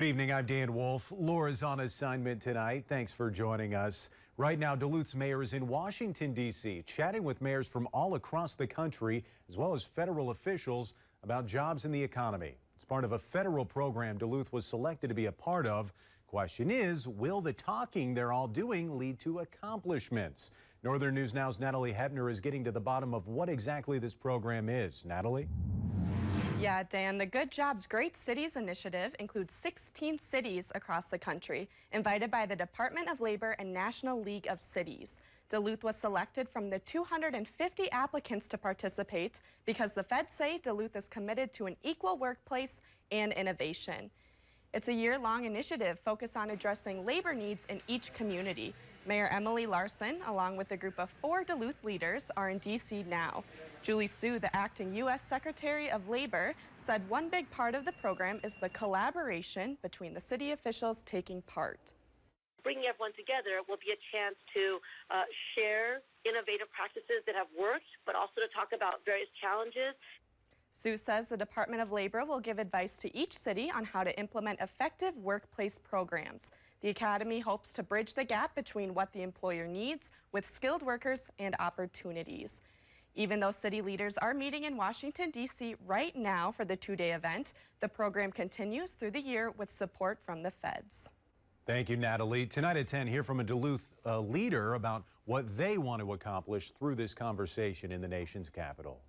Good evening, I'm Dan Wolf. Laura's on assignment tonight. Thanks for joining us. Right now, Duluth's mayor is in Washington, D.C., chatting with mayors from all across the country, as well as federal officials, about jobs and the economy. It's part of a federal program Duluth was selected to be a part of. Question is, will the talking they're all doing lead to accomplishments? Northern News Now's Natalie Hebner is getting to the bottom of what exactly this program is. Natalie? Yeah, Dan, the Good Jobs Great Cities initiative includes 16 cities across the country, invited by the Department of Labor and National League of Cities. Duluth was selected from the 250 applicants to participate because the feds say Duluth is committed to an equal workplace and innovation. It's a year-long initiative focused on addressing labor needs in each community. Mayor Emily Larson, along with a group of 4 Duluth leaders, are in D.C. now. Julie Su, the acting U.S. Secretary of Labor, said one big part of the program is the collaboration between the city officials taking part. Bringing everyone together will be a chance to share innovative practices that have worked, but also to talk about various challenges. Sue says the Department of Labor will give advice to each city on how to implement effective workplace programs. The Academy hopes to bridge the gap between what the employer needs with skilled workers and opportunities. Even though city leaders are meeting in Washington, D.C. right now for the 2-day event, the program continues through the year with support from the feds. Thank you, Natalie. Tonight at 10, hear from a Duluth leader about what they want to accomplish through this conversation in the nation's capital.